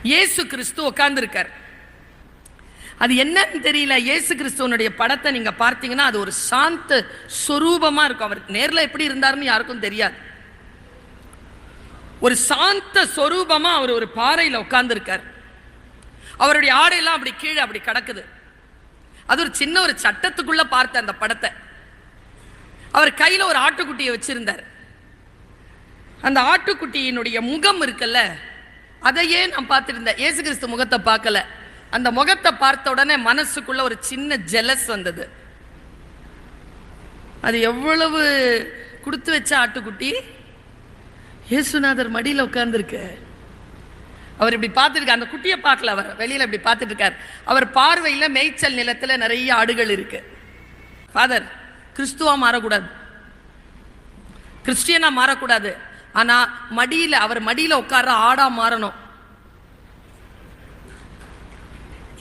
இயேசு கிறிஸ்து உட்கார்ந்துருக்கார். அது என்னன்னு தெரியல. இயேசு கிறிஸ்துவனுடைய படத்தை நீங்க பார்த்தீங்கன்னா அது ஒரு சாந்த சொரூபமா இருக்கும். அவர் நேர்ல எப்படி இருந்தாருன்னு யாருக்கும் தெரியாது. ஒரு சாந்த சொரூபமா அவர் ஒரு பாறையில் உட்கார்ந்துருக்கார். அவருடைய ஆடையெல்லாம் அப்படி கீழே அப்படி கிடக்குது. அது ஒரு சின்ன ஒரு சட்டத்துக்குள்ள பார்த்த அந்த படத்தை. அவர் கையில ஒரு ஆட்டுக்குட்டியை வச்சிருந்தார். அந்த ஆட்டுக்குட்டியினுடைய முகம் இருக்குல்ல, அதையே நான் பார்த்துருந்தேன். இயேசு கிறிஸ்து முகத்தை பார்க்கல. அந்த முகத்தை பார்த்த உடனே மனசுக்குள்ள ஒரு சின்ன ஜெலஸ் வந்தது. அது எவ்வளவு கொடுத்து வச்ச ஆட்டுக்குட்டி, இயேசுநாதர் மடியில் உட்கார்ந்துருக்கு. அவர் இப்படி பார்த்துருக்க, அந்த குட்டியை பார்க்கல, அவர் வெளியில் இப்படி பார்த்துட்டு இருக்கார். அவர் பார்வையில் மேய்ச்சல் நிலத்தில் நிறைய ஆடுகள் இருக்கு. ஃபாதர், கிறிஸ்துவா மாறக்கூடாது, கிறிஸ்டியனா மாறக்கூடாது, ஆனா மடியில் அவர் மடியில் உட்கார்ற ஆடா மாறணும்.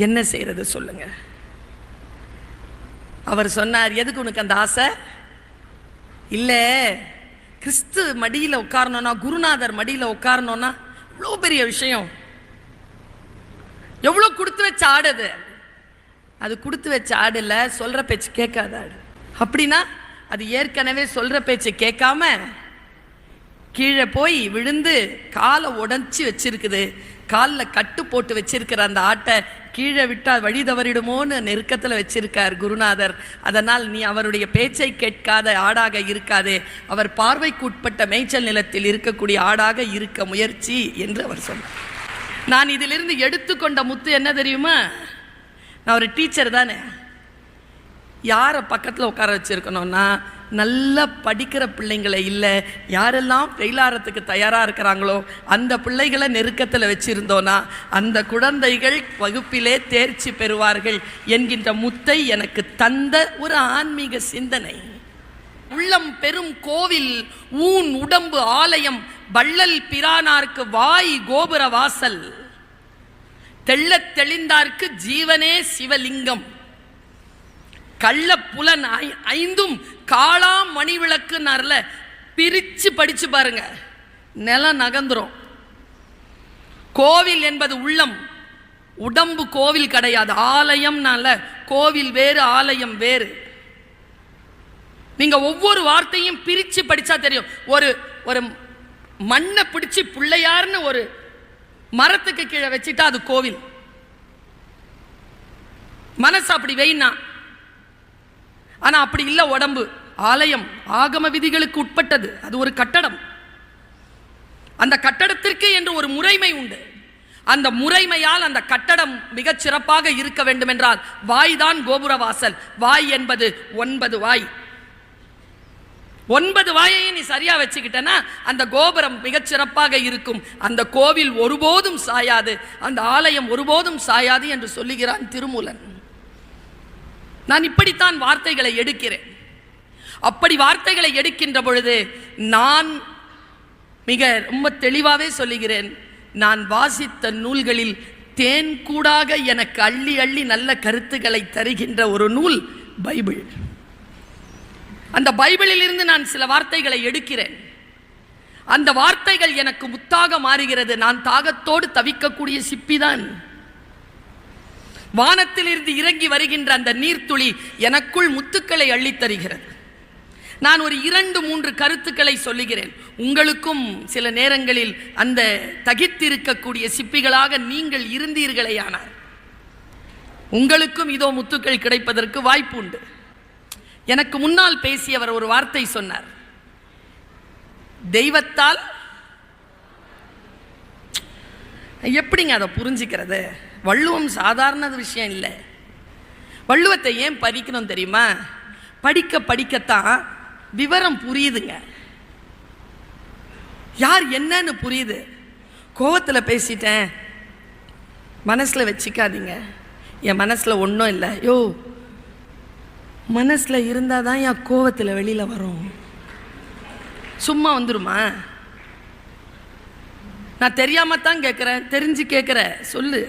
என்ன செய்யறது சொல்லுங்க? அவர் சொன்னார், எதுக்கு உனக்கு அந்த ஆசை? இல்ல, கிறிஸ்து மடியில் உட்காரணும்னா, குருநாதர் மடியில் உட்காரணும்னா எவ்வளோ பெரிய விஷயம். எவ்வளோ கொடுத்து வச்ச ஆடு அது. அது கொடுத்து வச்ச ஆடு இல்லை, சொல்ற பேச்சு கேட்காத ஆடு. அப்படின்னா அது ஏற்கனவே சொல்ற பேச்சு கேட்காம கீழே போய் விழுந்து காலை உடைச்சி வச்சிருக்குது. காலில் கட்டு போட்டு வச்சிருக்கிற அந்த ஆட்டை கீழே விட்டால் வழி தவறிடுமோன்னு நெருக்கத்தில் வச்சிருக்கார் குருநாதர். அதனால் நீ அவருடைய பேச்சை கேட்காத ஆடாக இருக்காதே, அவர் பார்வைக்கு உட்பட்ட மேய்ச்சல் நிலத்தில் இருக்கக்கூடிய ஆடாக இருக்க முயற்சி என்று அவர் சொன்னார். நான் இதிலிருந்து எடுத்துக்கொண்ட முத்து என்ன தெரியுமா? நான் ஒரு டீச்சர் தானே. யாரை பக்கத்தில் உட்கார வச்சிருக்கணும்னா, நல்லா படிக்கிற பிள்ளைங்களை இல்லை, யாரெல்லாம் ஃபெயிலாகிறதுக்கு தயாராக இருக்கிறாங்களோ அந்த பிள்ளைகளை நெருக்கத்தில் வச்சிருந்தோன்னா அந்த குழந்தைகள் வகுப்பிலே தேர்ச்சி பெறுவார்கள் என்கின்ற முத்தை எனக்கு தந்த ஒரு ஆன்மீக சிந்தனை. உள்ளம் பெரும் கோவில், ஊன் உடம்பு ஆலயம், வள்ளல் பிரானார்க்கு வாய் கோபுர வாசல், தெள்ளத் தெளிந்தார்க்கு ஜீவனே சிவலிங்கம், கள்ள புலன் ஐந்தும் காளாம் மணி விளக்குனார்ல, பிரிச்சு படிச்சு பாருங்க, நிலம் நகர்ந்துரும். கோவில் என்பது உள்ளம், உடம்பு கோவில் கிடையாது. ஆலயம்னால கோவில் வேறு, ஆலயம் வேறு. நீங்க ஒவ்வொரு வார்த்தையும் பிரிச்சு படிச்சா தெரியும். ஒரு ஒரு மண்ணை பிடிச்சி பிள்ளையார்னு ஒரு மரத்துக்கு கீழே வச்சுட்டா அது கோவில். மனசு அப்படி வைனா, ஆனா அப்படி இல்லை. உடம்பு ஆலயம், ஆகம விதிகளுக்கு உட்பட்டது. அது ஒரு கட்டடம். அந்த கட்டடத்திற்கு என்று ஒரு முறைமை உண்டு. அந்த முறைமையால் அந்த கட்டடம் மிகச் சிறப்பாக இருக்க வேண்டும் என்றால் வாய் தான் கோபுர வாசல். வாய் என்பது 9 வாய். 9 வாயையும் நீ சரியா வச்சுக்கிட்டனா அந்த கோபுரம் மிகச் சிறப்பாக இருக்கும். அந்த கோவில் ஒருபோதும் சாயாது, அந்த ஆலயம் ஒருபோதும் சாயாது என்று சொல்லுகிறான் திருமூலன். நான் இப்படித்தான் வார்த்தைகளை எடுக்கிறேன். அப்படி வார்த்தைகளை எடுக்கின்ற பொழுது நான் மிக ரொம்ப தெளிவாகவே சொல்லுகிறேன், நான் வாசித்த நூல்களில் தேன் கூடாக எனக்கு அள்ளி அள்ளி நல்ல கருத்துக்களை தருகின்ற ஒரு நூல் பைபிள். அந்த பைபிளில் இருந்து நான் சில வார்த்தைகளை எடுக்கிறேன். அந்த வார்த்தைகள் எனக்கு முத்தாக மாறுகிறது. நான் தாகத்தோடு தவிக்கக்கூடிய சிப்பிதான். வானத்திலிருந்து இறங்கி வருகின்ற அந்த நீர்த்துளி எனக்குள் முத்துக்களை அள்ளித்தருகிறது. நான் ஒரு 2-3 கருத்துக்களை சொல்லுகிறேன். உங்களுக்கும் சில நேரங்களில் அந்த தகித்திருக்கக்கூடிய சிப்பிகளாக நீங்கள் இருந்தீர்களேயானார் உங்களுக்கும் இதோ முத்துக்கள் கிடைப்பதற்கு வாய்ப்பு உண்டு. எனக்கு முன்னால் பேசியவர் ஒரு வார்த்தை சொன்னார், தெய்வத்தால். எப்படிங்க அதை புரிஞ்சுக்கிறது? வள்ளுவம் சாதாரண விஷயம் இல்லை. வள்ளுவத்தை ஏன் படிக்கணும் தெரியுமா? படிக்க படிக்கத்தான் விவரம் புரியுதுங்க. யார் என்னன்னு புரியுது. கோவத்தில் பேசிட்டேன், மனசில் வச்சுக்காதீங்க. என் மனசில் ஒன்றும் இல்லை. யோ, மனசில் இருந்தால் தான் என் கோவத்தில் வெளியில் வரும். சும்மா வந்துருமா? நான் தெரியாமத்தான் கேட்குறேன், தெரிஞ்சு கேட்குற சொல்லு.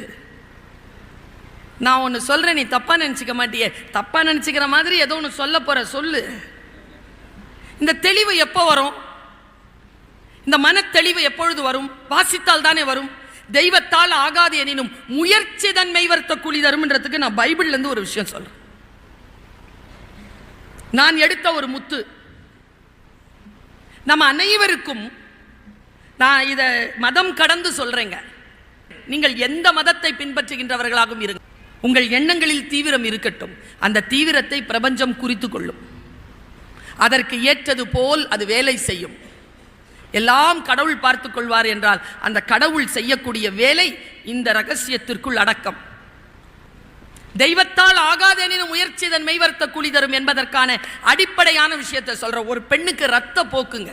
நான் ஒன்று சொல்கிறேன், நீ தப்பாக நினச்சிக்க மாட்டியே. தப்பாக நினச்சிக்கிற மாதிரி ஏதோ ஒன்று சொல்ல போகிற, சொல்லு. இந்த தெளிவு எப்போ வரும்? இந்த மன தெளிவு எப்பொழுது வரும்? வாசித்தால் தானே வரும். தெய்வத்தால் ஆகாது எனினும் முயற்சி தன்மை வர்த்த கூலி தரும்ன்றதுக்கு நான் பைபிள்ல இருந்து ஒரு விஷயம் சொல்றேன். நான் எடுத்த ஒரு முத்து. நம்ம அனைவருக்கும் நான் இத மதம் கடந்து சொல்றேங்க. நீங்கள் எந்த மதத்தை பின்பற்றுகின்றவர்களாகவும் இருங்க, உங்கள் எண்ணங்களில் தீவிரம் இருக்கட்டும். அந்த தீவிரத்தை பிரபஞ்சம் குறித்து கொள்ளும். அதற்கு ஏற்றது போல் அது வேலை செய்யும். எல்லாம் கடவுள் பார்த்துக் கொள்வார் என்றால் அந்த கடவுள் செய்யக்கூடிய வேலை இந்த ரகசியத்திற்குள் அடக்கம். தெய்வத்தால் ஆகாதெனினும் முயற்சி தன் மெய்வர்த்த கூலி தரும் என்பதற்கான அடிப்படையான விஷயத்தை சொல்ற. ஒரு பெண்ணுக்கு ரத்த போக்குங்க,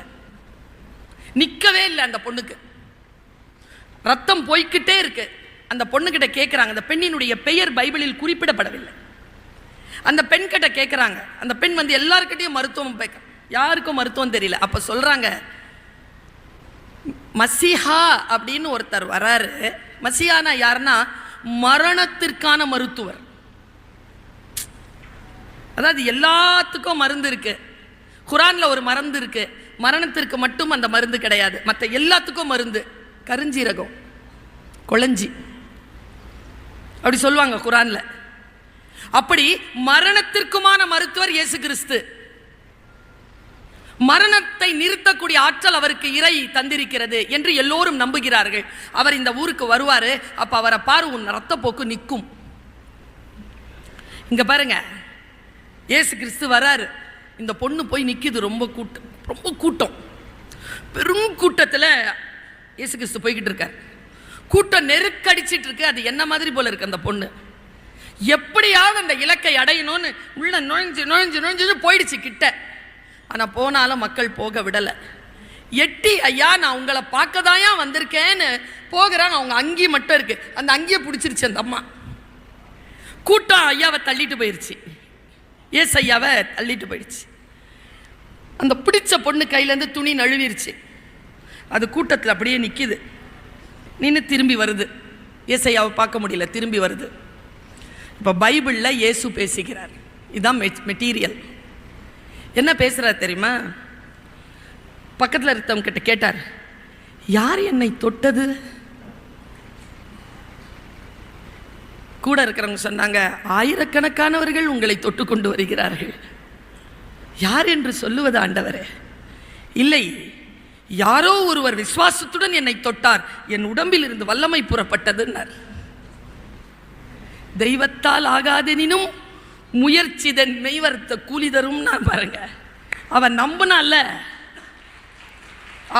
நிக்கவே இல்லை. அந்த பொண்ணுக்கு ரத்தம் போய்கிட்டே இருக்கு. அந்த பொண்ணுகிட்ட கேட்கிறாங்க. அந்த பெண்ணினுடைய பெயர் பைபிளில் குறிப்பிடப்படவில்லை. அந்த பெண் கிட்ட கேட்கிறாங்க. அந்த பெண் வந்து எல்லாருக்கிட்டையும் மருத்துவம் யாருக்கும் மருத்துவம் தெரியல. அப்ப சொல்றாங்க, மசிஹா அப்படின்னு ஒருத்தர் வராரு. மசிஹானா யாருன்னா மரணத்திற்கான மருத்துவர். அதாவது எல்லாத்துக்கும் மருந்து இருக்கு. குரான்ல ஒரு மருந்து இருக்கு, மரணத்திற்கு மட்டும் அந்த மருந்து கிடையாது, மற்ற எல்லாத்துக்கும் மருந்து. கருஞ்சீரகம், கொளஞ்சி அப்படி சொல்லுவாங்க குரான்ல. அப்படி மரணத்திற்குமான மருத்துவர் இயேசு கிறிஸ்து. மரணத்தை நிறுத்தக்கூடிய ஆற்றல் அவருக்கு இறை தந்திருக்கிறது என்று எல்லோரும் நம்புகிறார்கள். அவர் இந்த ஊருக்கு வருவாரு. அப்ப அவரை பாரு, உன் ரத்தப்போக்கு நிற்கும். இங்க பாருங்க, இயேசு கிறிஸ்து வராரு. இந்த பொண்ணு போய் நிக்குது. ரொம்ப கூட்டம், பெரும் கூட்டத்தில் இயேசு கிறிஸ்து போய்கிட்டு இருக்கார். கூட்டம் நெருக்கடிச்சிட்டு இருக்கு. அது என்ன மாதிரி போல இருக்கு. அந்த பொண்ணு எப்படியாவது அந்த இலக்கை அடையணும்னு உள்ள நுழைஞ்சு போயிடுச்சு கிட்ட. ஆனா போனாலும் மக்கள் போக விடல. எட்டி, ஐயா நான் உங்களை பார்க்கதாயா வந்திருக்கேன்னு போகிறாங்க. அவங்க அங்கி மட்டும் இருக்கு. அந்த அங்கியை பிடிச்சிருச்சு அந்த அம்மா. கூட்டம் ஐயாவை தள்ளிட்டு போயிருச்சு. ஏசு ஐயாவை தள்ளிட்டு போயிடுச்சு. அந்த பிடிச்ச பொண்ணு கையிலேருந்து துணி நழுவிருச்சு. அது கூட்டத்தில் அப்படியே நிற்கிது. நின்று திரும்பி வருது. ஏசையாவை பார்க்க முடியல, திரும்பி வருது. இப்போ பைபிளில் இயேசு பேசுகிறார். இதுதான் மெட்டீரியல். என்ன பேசுகிறார் தெரியுமா? பக்கத்தில் இருக்கவங்க கிட்ட கேட்டார், யார் என்னை தொட்டது? கூட இருக்கிறவங்க சொன்னாங்க, ஆயிரக்கணக்கானவர்கள் உங்களை தொட்டு கொண்டு வருகிறார்கள். யார் என்று சொல்லுவது ஆண்டவரே? இல்லை, யாரோ ஒருவர் விசுவாசத்துடன் என்னை தொட்டார், என் உடம்பில் இருந்து வல்லமை புறப்பட்டதுன்னார். தெய்வத்தால் ஆகாதெனினும் முயற்சி தன் மெய்வர்த்த கூலி தரும். நான் பாருங்க, அவன் நம்பினால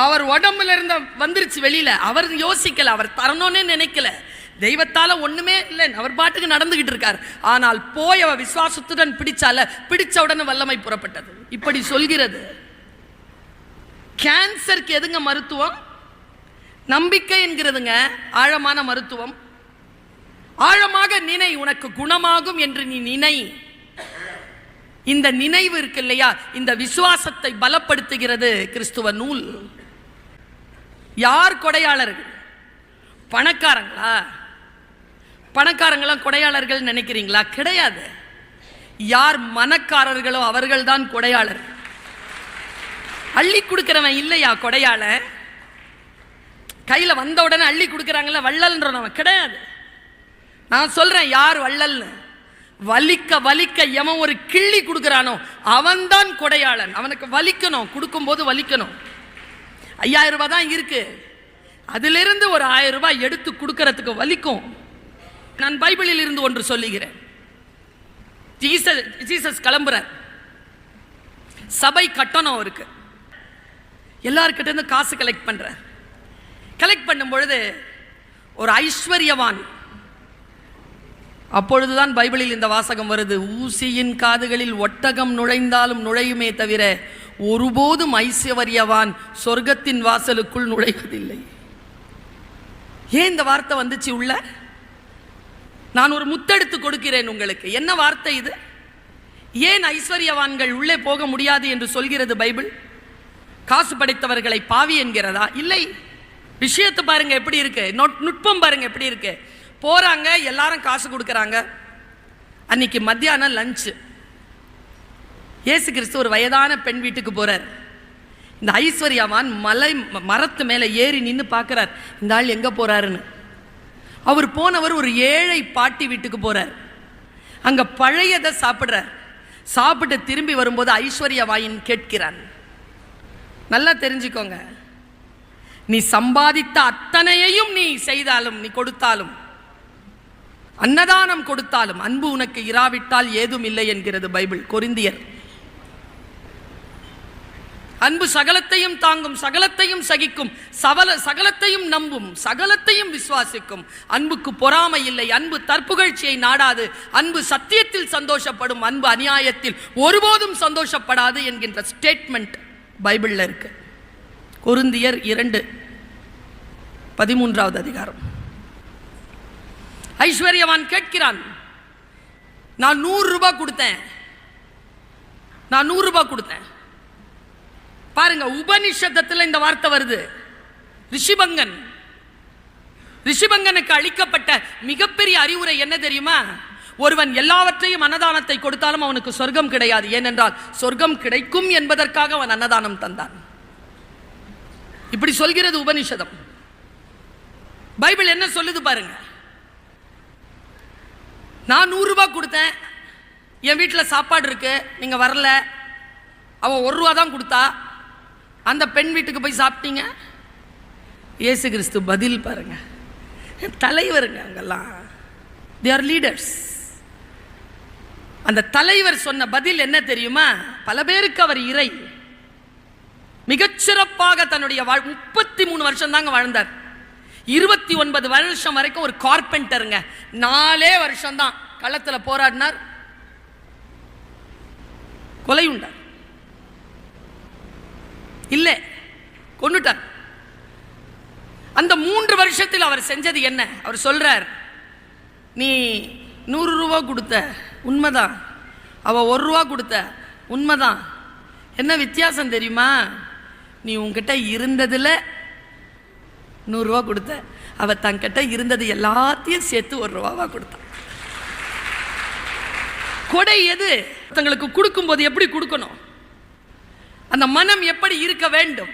அவர் உடம்புல இருந்த வந்துருச்சு வெளியில. அவர் யோசிக்கல, அவர் தரணும்னே நினைக்கல. தெய்வத்தால ஒண்ணுமே இல்லை, அவர் பாட்டுக்கு நடந்துகிட்டு இருக்கார். ஆனால் போய் அவ விசுவாசத்துடன் பிடிச்ச உடனே வல்லமை புறப்பட்டது. இப்படி சொல்கிறது. கேன்சருக்கு எதுங்க மருத்துவம்? நம்பிக்கை என்கிறதுங்க ஆழமான மருத்துவம். ஆழமாக நினை, உனக்கு குணமாகும் என்று நீ நினை. இந்த நினைவு இருக்கு இல்லையா, இந்த விசுவாசத்தை பலப்படுத்துகிறது கிறிஸ்துவ நூல். யார் கொடையாளர்கள்? பணக்காரங்களா? பணக்காரங்களாம் கொடையாளர்கள் நினைக்கிறீங்களா? கிடையாது. யார் மனக்காரர்களோ அவர்கள் தான் கொடையாளர். அள்ளி கொடுக்கிறவன் இல்லையா கொடையாளர்? கையில வந்த உடனே அள்ளி கொடுக்குறாங்கல்ல, வள்ளல்ன்றவன் கிடையாது. நான் சொல்றேன் யார் வள்ளல்னு. வலிக்க வலிக்க எவன் ஒரு கிள்ளி கொடுக்கிறானோ அவன்தான் கொடையாளன். அவனுக்கு வலிக்கணும், கொடுக்கும்போது வலிக்கணும். 5000 ரூபாய் தான் இருக்கு, அதிலிருந்து ஒரு 1000 ரூபாய் எடுத்து கொடுக்கறதுக்கு வலிக்கும். நான் பைபிளில் இருந்து ஒன்று சொல்லுகிறேன். ஜீசஸ் கிளம்புறார். சபை கட்டணம் இருக்கு. எல்லார்கிட்ட இருந்து காசு கலெக்ட் பண்றார். கலெக்ட் பண்ணும் பொழுது ஒரு ஐஸ்வர்யவான், அப்பொழுதுதான் பைபிளில் இந்த வாசகம் வருது, ஊசியின் காதுகளில் ஒட்டகம் நுழைந்தாலும் நுழையுமே தவிர ஒருபோதும் ஐஸ்வர்யவான் சொர்க்கத்தின் வாசலுக்குள் நுழைவதில்லை. ஏன் இந்த வார்த்தை வந்துச்சு உள்ள? நான் ஒரு முத்தெடுத்து கொடுக்கிறேன் உங்களுக்கு. என்ன வார்த்தை இது? ஏன் ஐஸ்வர்யவான்கள் உள்ளே போக முடியாது என்று சொல்கிறது பைபிள்? காசு படைத்தவர்களை பாவி என்கிறதா? இல்லை. விஷயத்தை பாருங்க எப்படி இருக்கு, நுட்பம் பாருங்க எப்படி இருக்கு. போறாங்க, எல்லாரும் காசு கொடுக்கறாங்க. அன்னைக்கு மத்தியானம் லஞ்சு. இயேசு கிறிஸ்து ஒரு வயதான பெண் வீட்டுக்கு போறார். இந்த ஐஸ்வர்யவான் மரத்து மேல ஏறி நின்று பார்க்கிறார், இந்த ஆள் எங்க போறாருன்னு. அவர் போனவர் ஒரு ஏழை பாட்டி வீட்டுக்கு போறார். அங்க பழையதை சாப்பிடுறார். சாப்பிட்டு திரும்பி வரும்போது ஐஸ்வர்யவாயின் கேட்கிறான், நல்லா தெரிஞ்சுக்கோங்க, நீ சம்பாதித்த அத்தனையையும் நீ செய்தாலும், நீ கொடுத்தாலும், அன்னதானம் கொடுத்தாலும், அன்பு உனக்கு இராவிட்டால் ஏதும் இல்லை என்கிறது பைபிள். கொரிந்தியர். அன்பு சகலத்தையும் தாங்கும், சகலத்தையும் சகிக்கும், சகலத்தையும் நம்பும், சகலத்தையும் விசுவாசிக்கும். அன்புக்கு பொறாமை இல்லை, அன்பு தற்புகழ்ச்சியை நாடாது, அன்பு சத்தியத்தில் சந்தோஷப்படும், அன்பு அநியாயத்தில் ஒருபோதும் சந்தோஷப்படாது என்கின்ற ஸ்டேட்மெண்ட் பைபிள்ல இருக்கு. கொரிந்தியர் 2:13 அதிகாரம். ஐஸ்வர்யவான் கேட்கிறான், நான் 100 ரூபாய் கொடுத்தேன், நான் 100 ரூபாய் கொடுத்தேன். பாருங்க, உபனிஷதத்தில் இந்த வார்த்தை வருது. ரிஷிபங்கனுக்கு அளிக்கப்பட்ட மிகப்பெரிய அறிவுரை என்ன தெரியுமா? ஒருவன் எல்லாவற்றையும் அன்னதானத்தை கொடுத்தாலும் அவனுக்கு சொர்க்கம் கிடையாது. ஏனென்றால் சொர்க்கம் கிடைக்கும் என்பதற்காக அவன் அன்னதானம் தந்தான். இப்படி சொல்கிறது உபனிஷதம். பைபிள் என்ன சொல்லுது பாருங்க. நான் 100 ரூபாய் கொடுத்தேன், என் வீட்டில் சாப்பாடு இருக்கு, நீங்க வரல, அவன் 1 ரூபா தான் கொடுத்தா, அந்த பெண் வீட்டுக்கு போய் சாப்பிட்டீங்க. இயேசு கிறிஸ்து பதில் பாருங்க. தலைவருங்க அங்கெல்லாம், they are leaders. அந்த தலைவர் சொன்ன பதில் என்ன தெரியுமா? பல பேருக்கு அவர் இறை. மிகச்சிறப்பாக தன்னுடைய 33 வருஷம் தாங்க வாழ்ந்தார். 29 வருஷம் வரைக்கும் ஒரு கார்பெண்டருங்க. 4 வருஷம் தான் களத்துல போராடினார், கொலை உண்டார். இல்ல, கொன்னுட்டார். அந்த 3 வருஷத்தில் அவர் செஞ்சது என்ன? அவர் சொல்றார், நீ 100 ரூபாய் கொடுத்த, உண்மைதான். அவ 1 ரூபா கொடுத்த, உண்மைதான். என்ன வித்தியாசம் தெரியுமா? நீ உன்கிட்ட இருந்ததுல 100 ரூபா கொடுத்த, அவ தங்கிட்ட இருந்தது எல்லாத்தையும் சேர்த்து 1 ரூபாவா கொடுத்த. கொடை எது? தங்களுக்கு கொடுக்கும் போது எப்படி கொடுக்கணும், அந்த மனம் எப்படி இருக்க வேண்டும்?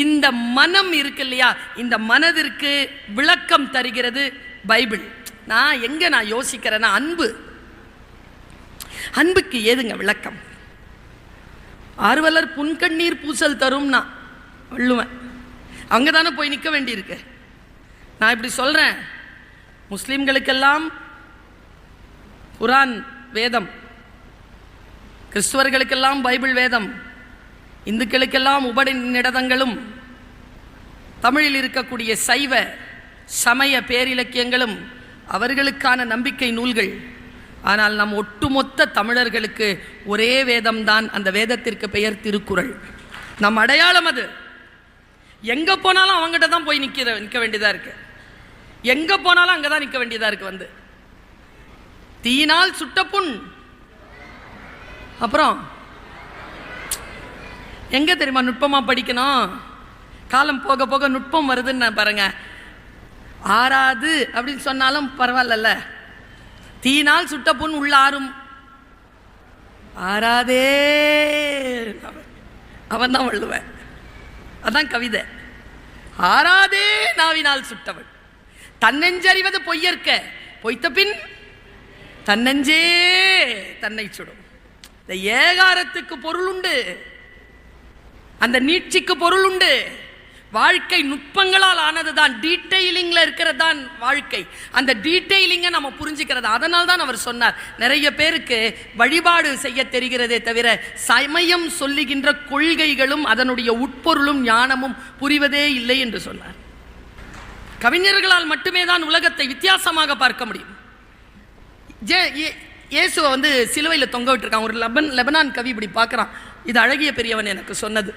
இந்த மனம் இருக்கு இல்லையா, இந்த மனதிற்கு விளக்கம் தருகிறது பைபிள். நான் யோசிக்கிறேன்னா, அன்புக்கு ஏதுங்க விளக்கம்? ஆர்வலர் புன்கண்ணீர் பூசல் தரும்னா வள்ளுவன் அங்கதானே போய் நிற்க வேண்டியிருக்கு. நான் இப்படி சொல்றேன், முஸ்லிம்களுக்கெல்லாம் குரான் வேதம், கிறிஸ்துவர்களுக்கெல்லாம் பைபிள் வேதம், இந்துக்களுக்கெல்லாம் உபநிடதங்களும், தமிழில் இருக்கக்கூடிய சைவ சமய பேரிலக்கியங்களும் அவர்களுக்கான நம்பிக்கை நூல்கள். ஆனால் நம் ஒட்டுமொத்த தமிழர்களுக்கு ஒரே வேதம்தான். அந்த வேதத்திற்கு பெயர் திருக்குறள். நம் அடையாளம் அது. எங்க போனாலும் அவங்ககிட்ட தான் போய் நிற்க வேண்டியதா இருக்கு. எங்க போனாலும் அங்கதான் நிற்க வேண்டியதா இருக்கு. வந்து தீயினால் சுட்ட புண், அப்புறம் எங்க தெரியுமா நுட்பமா படிக்கணும்? காலம் போக போக நுட்பம் வருதுன்னு பாருங்க. ஆறாது அப்படின்னு சொன்னாலும் பரவாயில்ல. தீயினால் சுட்ட புண் உள்ள ஆறும், ஆறாதே, அவன் தான் வள்ளுவன். அதான் கவிதை. ஆறாதே நாவினால் சுட்டவள், தன்னெஞ்சறிவது பொய்யற்க, பொய்த்த பின் தன்னெஞ்சே தன்னை சுடும். இந்த ஏகாரத்துக்கு பொருள் உண்டு, அந்த நீட்சிக்கு பொருள் உண்டு. வாழ்க்கை நுட்பங்களால் ஆனதுதான், டீட்டெயிலிங்ல இருக்கிறது தான் வாழ்க்கை. அந்த டீட்டெயிலிங்கை நம்ம புரிஞ்சுக்கிறது. அதனால் தான் அவர் சொன்னார், நிறைய பேருக்கு வழிபாடு செய்ய தெரிகிறதே தவிர சமயம் சொல்லுகின்ற கொள்கைகளும் அதனுடைய உட்பொருளும் ஞானமும் புரிவதே இல்லை என்று சொன்னார். கவிஞர்களால் மட்டுமே தான் உலகத்தை வித்தியாசமாக பார்க்க முடியும். இயேசுவை வந்து சிலுவையில் தொங்க விட்டுருக்கான். ஒரு லெபனான் கவி இப்படி பார்க்குறான். இது அழகிய பெரியவன் எனக்கு சொன்னது.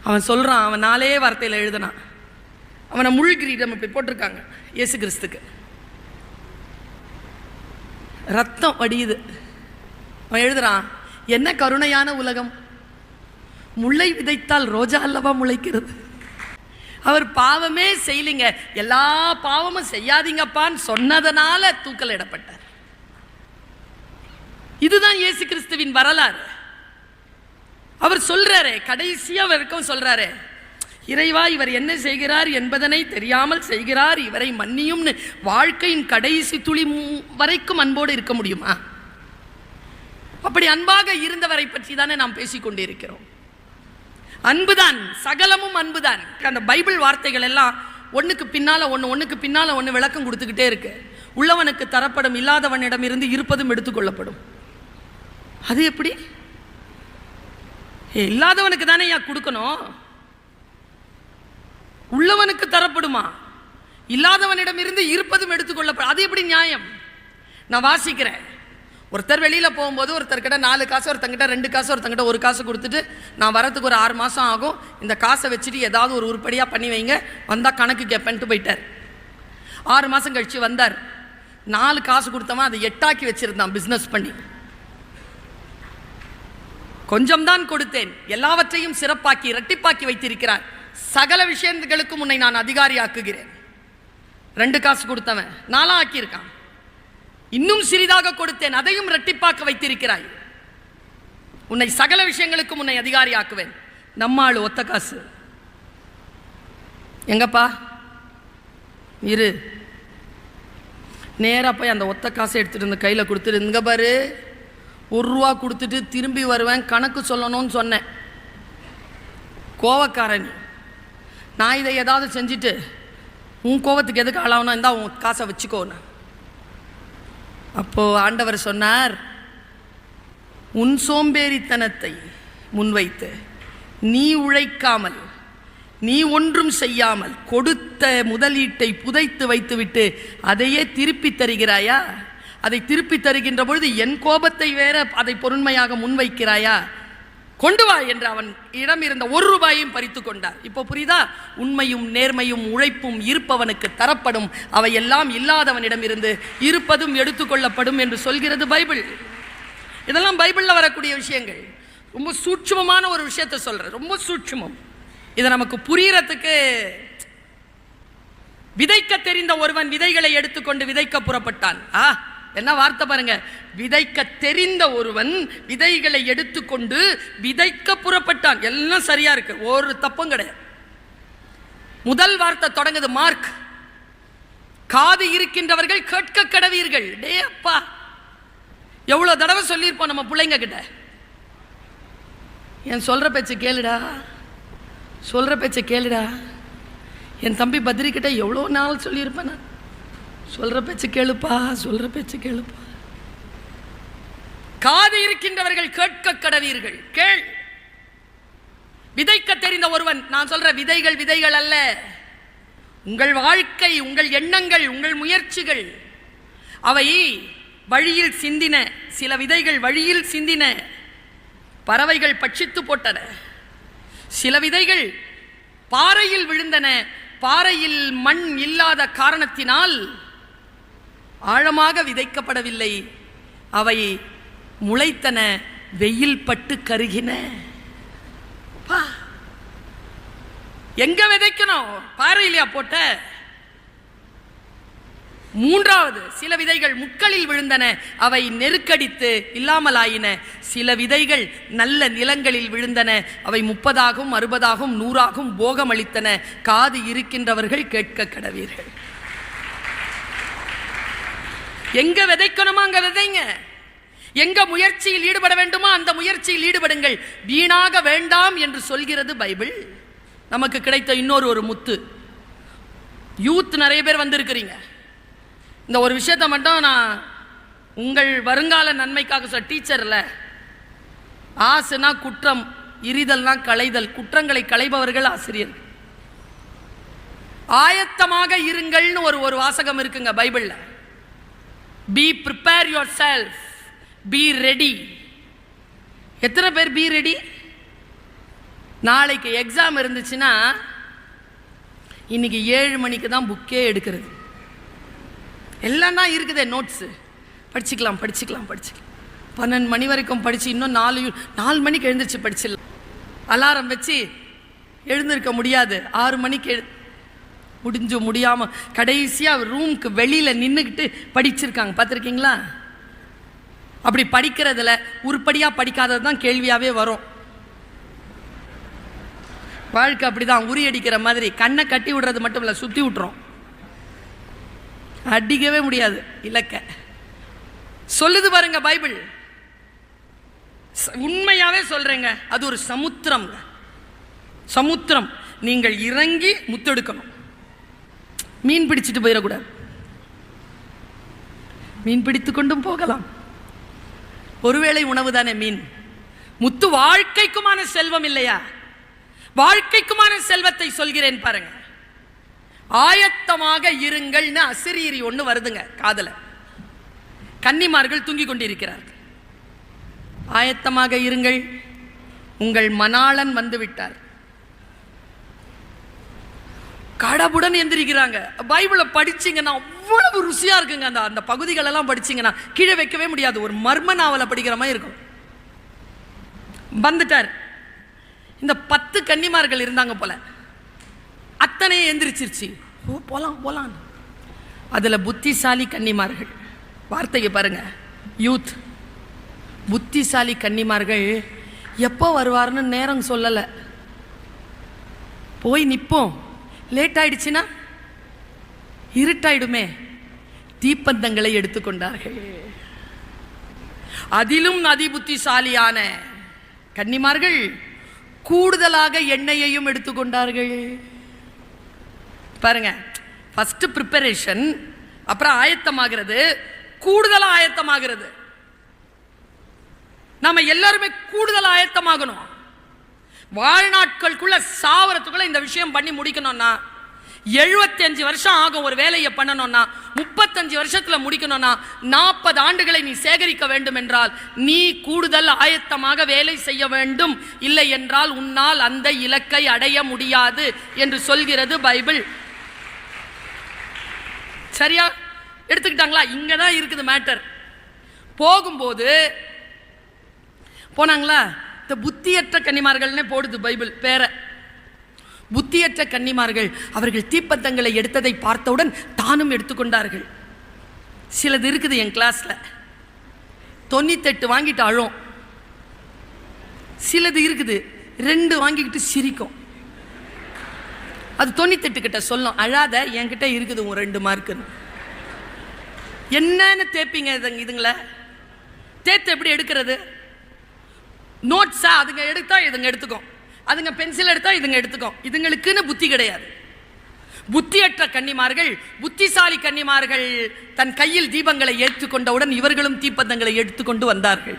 அவன் சொல்கிறான், அவன் 4 வார்த்தையில் எழுதினான். அவனை முள்கிரீடம் இப்படி போட்டிருக்காங்க இயேசு கிறிஸ்துக்கு. ரத்தம் வடியுது. அவன் எழுதுறான், என்ன கருணையான உலகம், முல்லை விதைத்தால் ரோஜா அல்லவா முளைக்கிறது. அவர் பாவமே செய்யலிங்க, எல்லா பாவமும் செய்யாதீங்கப்பான்னு சொன்னதனால தூக்கல் இடப்பட்டார். இதுதான் இயேசு கிறிஸ்துவின் வரலாறு. அவர் சொல்றாரு, கடைசியா வரைக்கும் சொல்றாரு, இறைவா இவர் என்ன செய்கிறார் என்பதனை தெரியாமல் செய்கிறார், இவரை மன்னியும்னு வாழ்க்கையின் கடைசி துளி வரைக்கும் அன்போடு இருக்க முடியுமா? அப்படி அன்பாக இருந்தவரை பற்றி தானே நாம் பேசிக்கொண்டிருக்கிறோம். அன்புதான், சகலமும் அன்புதான். அந்த பைபிள் வார்த்தைகள் எல்லாம் ஒன்றுக்கு பின்னால ஒன்று, ஒன்றுக்கு பின்னால ஒன்று விளக்கம் கொடுத்துக்கிட்டே இருக்கு. உள்ளவனுக்கு தரப்படும், இல்லாதவனிடம் இருந்து இருப்பதும் எடுத்துக்கொள்ளப்படும். அது எப்படி? இல்லாதவனுக்கு தானே ஏன் கொடுக்கணும்? உள்ளவனுக்கு தரப்படுமா? இல்லாதவனிடம் இருந்து இருப்பதும் எடுத்துக்கொள்ளப்படும். அது எப்படி நியாயம்? நான் வாசிக்கிறேன். ஒருத்தர் வெளியில் போகும்போது ஒருத்தர்கிட்ட 4 காசு, ஒருத்தங்கிட்ட 2 காசு, ஒருத்தங்கிட்ட 1 காசு கொடுத்துட்டு நான் வரத்துக்கு ஒரு 6 மாதம் ஆகும், இந்த காசை வச்சுட்டு ஏதாவது ஒரு உருப்படியாக பண்ணி வைங்க, வந்தால் கணக்கு கேட்பேன்ட்டு போயிட்டார். 6 மாதம் கழித்து வந்தார். 4 காசு கொடுத்தவன் அதை 8ஆக்கி வச்சிருந்தான் பிஸ்னஸ் பண்ணி. கொஞ்சம் தான் கொடுத்தேன், எல்லாவற்றையும் சிறப்பாக்கி இரட்டிப்பாக்கி வைத்திருக்கிறார். சகல விஷயங்களுக்கும் உன்னை நான் அதிகாரி ஆக்குகிறேன். 2 காசு கொடுத்தவன் 4 ஆக்கியிருக்கான். இன்னும் சிறிதாக கொடுத்தேன், அதையும் இரட்டிப்பாக்க வைத்திருக்கிறாய். உன்னை சகல விஷயங்களுக்கும் உன்னை அதிகாரி ஆக்குவேன். நம்மாள் ஒத்த காசு எங்கப்பா இரு, நேராக போய் அந்த ஒத்த காசை எடுத்துட்டு இருந்த கையில் கொடுத்துட்டு, இங்க பாரு 1 ரூபா கொடுத்துட்டு திரும்பி வருவேன், கணக்கு சொல்லணும்னு சொன்னேன். கோவக்காரன், நான் இதை ஏதாவது செஞ்சுட்டு உன் கோவத்துக்கு எதுக்கு ஆளாகணும், இருந்தால் உன் காசை வச்சுக்கோன்னு. அப்போ ஆண்டவர் சொன்னார், உன் சோம்பேறித்தனத்தை முன்வைத்து நீ உழைக்காமல், நீ ஒன்றும் செய்யாமல் கொடுத்த முதலீட்டை புதைத்து வைத்துவிட்டு அதையே திருப்பி தருகிறாயா? அதை திருப்பி தருகின்ற பொழுது என் கோபத்தை வேற அதை பொருண்மையாக முன்வைக்கிறாயா? கொண்டு வா என்று அவன் இடம் இருந்த 1 ரூபாயையும் பறித்து கொண்டார். இப்போ புரியுதா? உண்மையும் நேர்மையும் உழைப்பும் இருப்பவனுக்கு தரப்படும், அவையெல்லாம் இல்லாதவனிடம் இருந்து இருப்பதும் எடுத்துக்கொள்ளப்படும் என்று சொல்கிறது பைபிள். இதெல்லாம் பைபிளில் வரக்கூடிய விஷயங்கள். ரொம்ப சூட்சுமமான ஒரு விஷயத்தை சொல்கிறேன், ரொம்ப சூட்சுமம். இதை நமக்கு புரியறதுக்கு, விதைக்க தெரிந்த ஒருவன் விதைகளை எடுத்துக்கொண்டு விதைக்க புறப்பட்டான். என்ன வார்த்தை பாருங்க, விதைக்க தெரிந்த ஒருவன் விதைகளை எடுத்துக்கொண்டு விதைக்க புறப்பட்டான். எல்லாம் சரியா இருக்கு, ஒரு தப்பும் கிடையாது. முதல் வார்த்தை தொடங்குது, மார்க், காது இருக்கின்றவர்கள் கேட்க கடவீர்கள். டே அப்பா, எவ்வளவு தடவை சொல்லியிருப்போம் நம்ம பிள்ளைங்க கிட்ட, என் சொல்ற பேச்சை கேளுடா, சொல்ற பேச்சை கேளுடா. என் தம்பி பத்ரி கிட்ட எவ்வளோ நாள் சொல்லியிருப்பேன் நான், சொல்ற பேச்சு கேளுப்பா, சொல்ற பேச்சு கேளுப்பா. காது இருக்கின்றவர்கள் கேட்க கடவீர்கள். கேள். விதைக்க தெரிந்த ஒருவன், நான் சொல்ற விதைகள் விதைகள் அல்ல, உங்கள் வாழ்க்கை, உங்கள் எண்ணங்கள், உங்கள் முயற்சிகள், அவை வழியில் சிந்தின. சில விதைகள் வழியில் சிந்தின, பறவைகள் பட்சித்து போட்டன. சில விதைகள் பாறையில் விழுந்தன, பாறையில் மண் இல்லாத காரணத்தினால் ஆழமாக விதைக்கப்படவில்லை, அவை முளைத்தன, வெயில் பட்டு கருகின. எங்க விதைக்கணும்? பாறையிலையா போட்ட? மூன்றாவது, சில விதைகள் முட்களில் விழுந்தன, அவை நெருக்கடித்து இல்லாமலாயின. சில விதைகள் நல்ல நிலங்களில் விழுந்தன, அவை 30ஆகவும் 60ஆகவும் 100ஆகவும் போகமளித்தன. காது இருக்கின்றவர்கள் கேட்க கடவீர்கள். எங்க விதைக்கணுமா அங்க விதைங்க. எங்க முயற்சியில் ஈடுபட வேண்டுமோ அந்த முயற்சியில் ஈடுபடுங்கள், வீணாக வேண்டாம் என்று சொல்கிறது பைபிள். நமக்கு கிடைத்த இன்னொரு முத்து. யூத் நிறைய பேர் வந்திருக்கிறீங்க. இந்த ஒரு விஷயத்தை மட்டும் நான் உங்கள் வருங்கால நன்மைக்காக சொல்ல, டீச்சர்ல ஆசுனா குற்றம், இரிதல்னா களைதல், குற்றங்களை களைபவர்கள் ஆசிரியர். ஆயத்தமாக இருங்கள்னு ஒரு வாசகம் இருக்குங்க பைபிள்ல. Be prepare yourself, be ready. எத்தனை பேர் be ready? நாளைக்கு எக்ஸாம் இருந்துச்சுன்னா இன்னைக்கு 7 மணிக்கு தான் புக்கே எடுக்கிறது. எல்லாம் தான் இருக்குதே, நோட்ஸு படிச்சுக்கலாம் 12 மணி வரைக்கும் படித்து இன்னும் 4 மணிக்கு எழுந்திரிச்சு படிச்சிடலாம். அலாரம் வச்சு எழுந்திருக்க முடியாது, 6 மணிக்கு முடியாமல் கடைசியாக ரூமுக்கு வெளியில் நின்றுக்கிட்டு படிச்சிருக்காங்க, பார்த்துருக்கீங்களா? அப்படி படிக்கிறதுல உருப்படியாக படிக்காதது தான் கேள்வியாகவே வரும். வாழ்க்கை அப்படிதான், உரி அடிக்கிற மாதிரி. கண்ணை கட்டி விடுறது மட்டும் இல்லை, சுற்றி விட்டுரும். அடிக்கவே முடியாது இலக்க. சொல்லுது பாருங்க பைபிள். உண்மையாவே சொல்றேங்க, அது ஒரு சமுத்திரம். சமுத்திரம். நீங்கள் இறங்கி முத்தெடுக்கணும். மீன் பிடிச்சிட்டு போயிடக்கூடாது. மீன் பிடித்து கொண்டும் போகலாம், ஒருவேளை உணவு தானே மீன். முத்து வாழ்க்கைக்குமான செல்வம் இல்லையா? வாழ்க்கைக்குமான செல்வத்தை சொல்கிறேன் பாருங்க. ஆயத்தமாக இருங்கள்னு அசிரீரி ஒன்று வருதுங்க காதல. கன்னிமார்கள் தூங்கிக் கொண்டிருக்கிறார்கள். ஆயத்தமாக இருங்கள், உங்கள் மணாளன் வந்து விட்டார். கடவுடன் எந்திரிக்கிறாங்க. பைபிளை படிச்சீங்கன்னா அவ்வளவு ருசியா இருக்குங்க. அந்த பகுதிகள் எல்லாம் படிச்சீங்கன்னா கீழே வைக்கவே முடியாது. ஒரு மர்ம நாவலை படிக்கிற மாதிரி இருக்கும். வந்துட்டார். இந்த 10 கன்னிமார்கள் இருந்தாங்க போல, அத்தனையே எந்திரிச்சிருச்சு. ஓ போலாம் போலாம். அதுல புத்திசாலி கன்னிமார்கள், வார்த்தையை பாருங்க, யூத். புத்திசாலி கன்னிமார்கள் எப்போ வருவார்னு நேரம் சொல்லலை. போய் நிற்போம், லேட் ஆயிடுச்சுன்னா இருட்டாயிடுமே. தீப்பந்தங்களை எடுத்துக்கொண்டார்கள். அதிலும் அதி புத்திசாலியான கன்னிமார்கள் கூடுதலாக எண்ணெயையும் எடுத்துக்கொண்டார்கள். பாருங்க, ஃபர்ஸ்ட் ப்ரிப்பரேஷன், அப்புறம் ஆயத்தமாகிறது, கூடுதலாக ஆயத்தமாகிறது. நாம எல்லாருமே கூடுதல் ஆயத்தமாகணும். வாழ்நாட்களுக்குள்ள சாவரத்துக்குள்ள இந்த விஷயம் பண்ணி முடிக்கணும்னா 75 வருஷம் ஆகும். ஒரு வேலையை பண்ணணும்னா 35 வருஷத்துல முடிக்கணும்னா 40 ஆண்டுகளை நீ சேகரிக்க வேண்டும் என்றால் நீ கூடுதல் ஆயத்தமாக வேலை செய்ய வேண்டும். இல்லை என்றால் உன்னால் அந்த இலக்கை அடைய முடியாது என்று சொல்கிறது பைபிள். சரியா எடுத்துக்கிட்டாங்களா? இங்கதான் இருக்குது மேட்டர். போகும்போது போனாங்களா, இந்த புத்தியற்ற கன்னிமார்கள்னே போடுது பைபிள் பேர. புத்தியற்ற கன்னிமார்கள் அவர்கள் தீப்பந்தங்களை எடுத்ததை பார்த்தவுடன் தானும் எடுத்துக்கொண்டார்கள். சிலது இருக்குது என் கிளாஸ்ல 98 வாங்கிட்டு அழும். சிலது இருக்குது 2 வாங்கிக்கிட்டு சிரிக்கும். அது 98 கிட்ட சொல்லும், அழாத, என்கிட்ட இருக்குது உன் 2 மார்க்குன்னு. என்னன்னு தேப்பீங்க இதுங்கள? தேத்து எப்படி எடுக்கிறது? நோட்ஸா அதுங்க எடுத்தா இதுங்க எடுத்துக்கும், அதுங்க பென்சில் எடுத்தா இதுங்க எடுத்துக்கும். இதுங்களுக்குன்னு புத்தி கிடையாது. புத்தியற்ற கன்னிமார்கள், புத்திசாலி கன்னிமார்கள் தன் கையில் தீபங்களை ஏற்றுக்கொண்டவுடன் இவர்களும் தீப்பந்தங்களை எடுத்துக்கொண்டு வந்தார்கள்.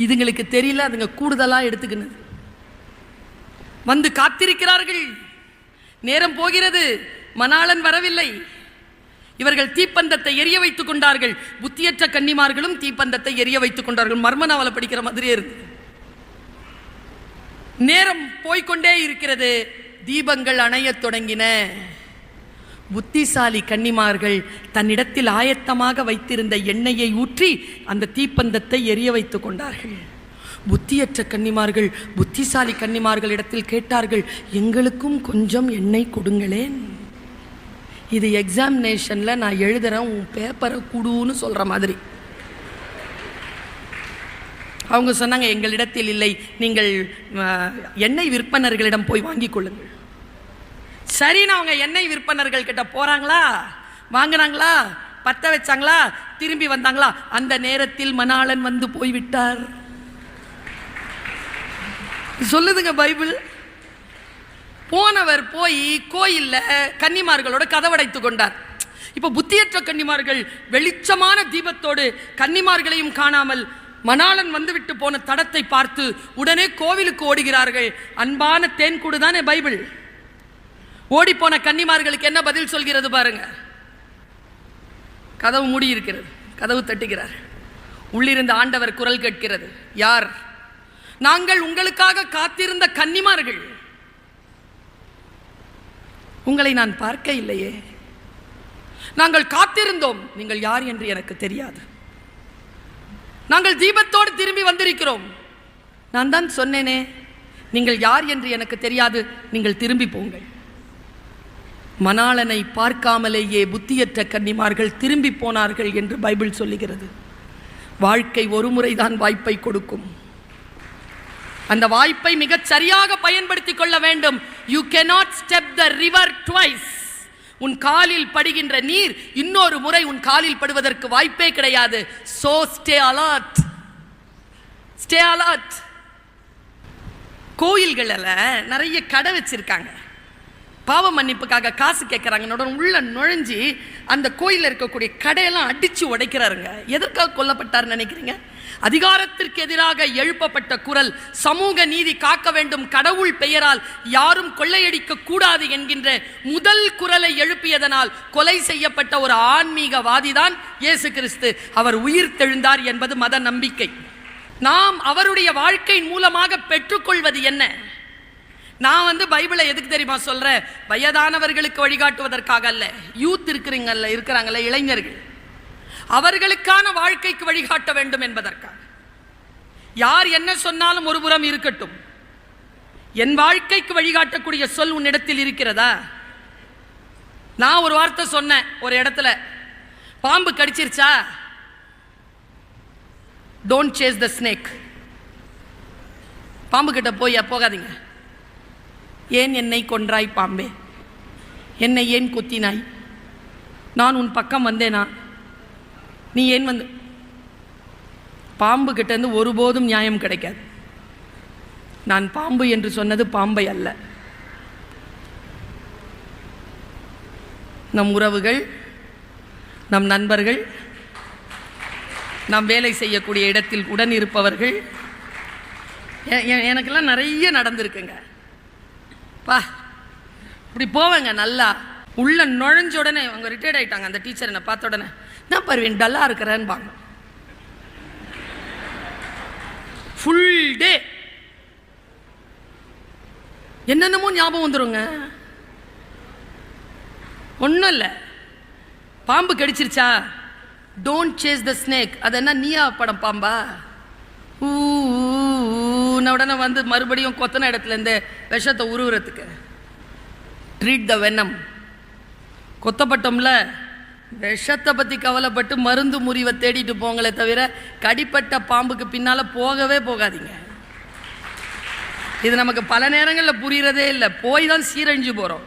இதுங்களுக்கு தெரியல, அதுங்க கூடுதலா எடுத்துக்கினது. வந்து காத்திருக்கிறார்கள். நேரம் போகிறது, மணாளன் வரவில்லை. இவர்கள் தீப்பந்தத்தை எரிய வைத்துக் கொண்டார்கள். புத்தியற்ற கன்னிமார்களும் தீப்பந்தத்தை எரிய வைத்துக் கொண்டார்கள். மர்ம நாவலை படிக்கிற மாதிரியே இருக்கு. நேரம் போய்கொண்டே இருக்கிறது. தீபங்கள் அணையத் தொடங்கின. புத்திசாலி கன்னிமார்கள் தன்னிடத்தில் ஆயத்தமாக வைத்திருந்த எண்ணெயை ஊற்றி அந்த தீப்பந்தத்தை எரிய வைத்துக் கொண்டார்கள். புத்தியற்ற கன்னிமார்கள் புத்திசாலி கன்னிமார்களிடத்தில் கேட்டார்கள், எங்களுக்கும் கொஞ்சம் எண்ணெய் கொடுங்களேன். இது எக்ஸாமினேஷன்ல நான் எழுதுறேன், உன் பேப்பரை குடுன்னு சொல்ற மாதிரி. அவங்க சொன்னாங்க, எங்களிடத்தில் இல்லை, நீங்கள் எண்ணெய் விற்பனர்களிடம் போய் வாங்கிக் கொள்ளுங்கள். சரின்னு அவங்க எண்ணெய் விற்பனர்கள் கிட்ட போறாங்களா, வாங்கினாங்களா, பத்த வச்சாங்களா, திரும்பி வந்தாங்களா? அந்த நேரத்தில் மணாளன் வந்து போய்விட்டார். சொல்லுதுங்க பைபிள். போனவர் போய் கோயில்ல கன்னிமார்களோட கதவடைத்துக் கொண்டார். இப்ப புத்தியற்ற கன்னிமார்கள் வெளிச்சமான தீபத்தோடு கன்னிமார்களையும் காணாமல் மணாளன் வந்துவிட்டு போன தடத்தை பார்த்து உடனே கோவிலுக்கு ஓடுகிறார்கள். அன்பான தேன்கூடு தானே பைபிள். ஓடி போன கன்னிமார்களுக்கு என்ன பதில் சொல்கிறது பாருங்க. கதவு மூடி இருக்கிறது. கதவு தட்டுகிறார். உள்ளிருந்த ஆண்டவர் குரல் கேட்கிறது, யார்? நாங்கள் உங்களுக்காக காத்திருந்த கன்னிமார்கள். உங்களை நான் பார்க்க இல்லையே. நாங்கள் காத்திருந்தோம். நீங்கள் யார் என்று எனக்கு தெரியாது. நாங்கள் தீபத்தோடு திரும்பி வந்திருக்கிறோம். நான் தான் சொன்னேனே, நீங்கள் யார் என்று எனக்கு தெரியாது, நீங்கள் திரும்பி போங்கள். மணாளனை பார்க்காமலேயே புத்தியற்ற கன்னிமார்கள் திரும்பி போனார்கள் என்று பைபிள் சொல்லுகிறது. வாழ்க்கை ஒரு முறைதான் வாய்ப்பை கொடுக்கும். அந்த வாய்ப்பை மிகச் சரியாக பயன்படுத்திக் கொள்ள வேண்டும். You cannot step the river twice. உன் காலில் படுகின்ற நீர் இன்னொரு முறை உன் காலில் படுவதற்கு வாய்ப்பே கிடையாது. So stay alert. Stay alert. கோயில்களில் நிறைய கடை வச்சிருக்காங்க. பாவ மன்னிப்புக்காக காசு கேட்குறாங்க. உள்ள நுழைஞ்சி அந்த கோயிலில் இருக்கக்கூடிய கடையெல்லாம் அடித்து உடைக்கிறாருங்க. எதற்காக கொல்லப்பட்டார் நினைக்கிறீங்க? அதிகாரத்திற்கு எதிராக எழுப்பப்பட்ட குரல், சமூக நீதி காக்க வேண்டும், கடவுள் பெயரால் யாரும் கொள்ளையடிக்க கூடாது என்கின்ற முதல் குரலை எழுப்பியதனால் கொலை செய்யப்பட்ட ஒரு ஆன்மீகவாதிதான் இயேசு கிறிஸ்து. அவர் உயிர் தெழுந்தார் என்பது மத நம்பிக்கை. நாம் அவருடைய வாழ்க்கையின் மூலமாக பெற்றுக்கொள்வது என்ன? நான் பைபிளை எதுக்கு தெரியுமா சொல்றேன்? வயதானவர்களுக்கு வழிகாட்டுவதற்காக அல்ல. யூத் இருக்கிறாங்கல்ல இளைஞர்கள், அவர்களுக்கான வாழ்க்கைக்கு வழிகாட்ட வேண்டும் என்பதற்காக. யார் என்ன சொன்னாலும் ஒரு புறம் இருக்கட்டும், என் வாழ்க்கைக்கு வழிகாட்டக்கூடிய சொல் உன்னிடத்தில் இருக்கிறதா? நான் ஒரு வார்த்தை சொன்னேன் ஒரு இடத்துல, பாம்பு கடிச்சிருச்சா? Don't chase the snake. பாம்பு கிட்ட போகாதீங்க. ஏன் என்னை கொன்றாய் பாம்பே? என்னை ஏன் கொத்தினாய்? நான் உன் பக்கம் வந்தேனா? நீ ஏன் வந்து? பாம்பு கிட்டேருந்து ஒருபோதும் நியாயம் கிடைக்காது. நான் பாம்பு என்று சொன்னது பாம்பை அல்ல. நம் உறவுகள், நம் நண்பர்கள், நாம் வேலை செய்யக்கூடிய இடத்தில் உடன் இருப்பவர்கள், எனக்கெல்லாம் நிறைய நடந்திருக்குங்க. பா இப்படி போவேங்க. நல்லா உள்ள நுழைஞ்ச உடனே அவங்க ரிட்டையர்ட் ஆகிட்டாங்க. அந்த டீச்சர் என்னை பார்த்த உடனே, நான் பருவேன் டல்லாக இருக்கிறேன்னு பாங்க. ஃபுல் டே என்னென்னமோ ஞாபகம் வந்துருங்க. ஒன்றும் இல்லை, பாம்பு கடிச்சிருச்சா? Don't chase the snake. அது என்ன நீயா படம் பாம்பா? உடனே மறுபடியும் கொத்தன இடத்துல இந்த விஷத்தை உருவுறதுக்கு. ட்ரீட் த வெனம். கொத்தப்பட்டோம்ல, விஷத்தை பற்றி கவலைப்பட்டு மருந்து முறிவை தேடிட்டு போங்களே தவிர கடிப்பட்ட பாம்புக்கு பின்னால் போகவே போகாதீங்க. இது நமக்கு பல நேரங்களில் புரியறதே இல்லை. போய் தான் சீரழிஞ்சு போகிறோம்.